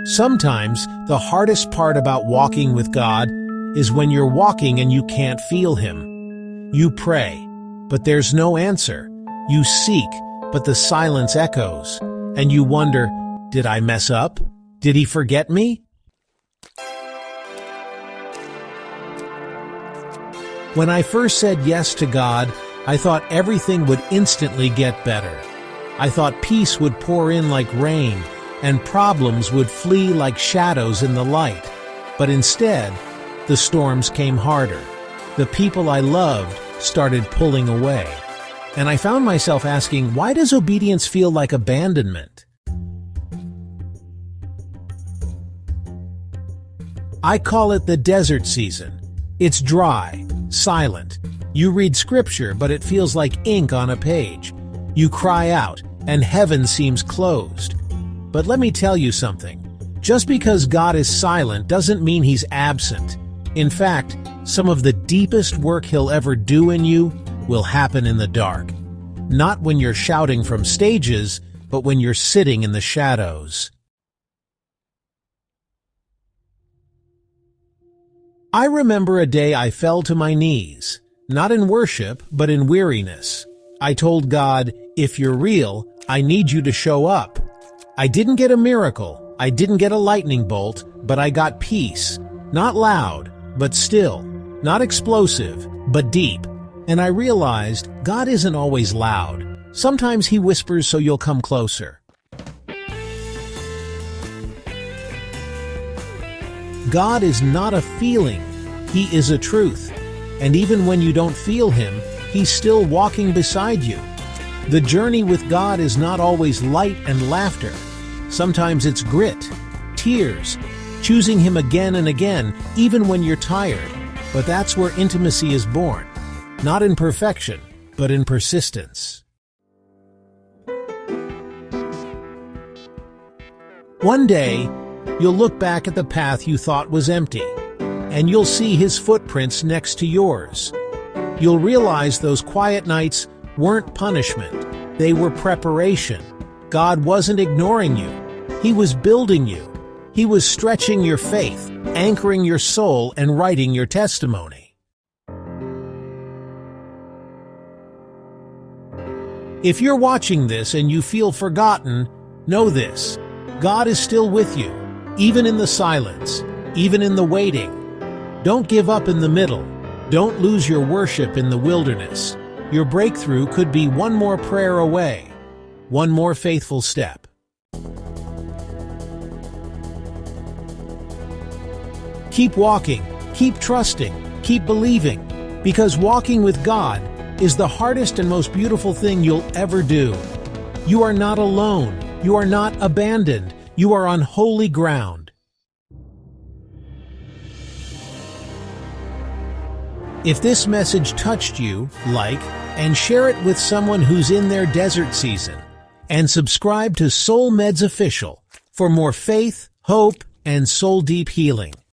Sometimes the hardest part about walking with God is when you're walking and you can't feel Him. You pray, but there's no answer. You seek, but the silence echoes. And you wonder, did I mess up? Did He forget me? When I first said yes to God, I thought everything would instantly get better. I thought peace would pour in like rain, and problems would flee like shadows in the light. But instead, the storms came harder. The people I loved started pulling away. And I found myself asking, why does obedience feel like abandonment? I call it the desert season. It's dry, silent. You read scripture, but it feels like ink on a page. You cry out, and heaven seems closed. But let me tell you something. Just because God is silent doesn't mean He's absent. In fact, some of the deepest work He'll ever do in you will happen in the dark. Not when you're shouting from stages, but when you're sitting in the shadows. I remember a day I fell to my knees, not in worship, but in weariness. I told God, if you're real, I need you to show up. I didn't get a miracle, I didn't get a lightning bolt, but I got peace. Not loud, but still. Not explosive, but deep. And I realized God isn't always loud. Sometimes He whispers so you'll come closer. God is not a feeling, He is a truth. And even when you don't feel Him, He's still walking beside you. The journey with God is not always light and laughter. Sometimes it's grit, tears, choosing Him again and again, even when you're tired. But that's where intimacy is born. Not in perfection, but in persistence. One day, you'll look back at the path you thought was empty, and you'll see His footprints next to yours. You'll realize those quiet nights weren't punishment, they were preparation. God wasn't ignoring you. He was building you. He was stretching your faith, anchoring your soul, and writing your testimony. If you're watching this and you feel forgotten, know this. God is still with you, even in the silence, even in the waiting. Don't give up in the middle. Don't lose your worship in the wilderness. Your breakthrough could be one more prayer away, one more faithful step. Keep walking, keep trusting, keep believing, because walking with God is the hardest and most beautiful thing you'll ever do. You are not alone. You are not abandoned. You are on holy ground. If this message touched you, like and share it with someone who's in their desert season. And subscribe to SoulMedzOfficial for more faith, hope, and soul-deep healing.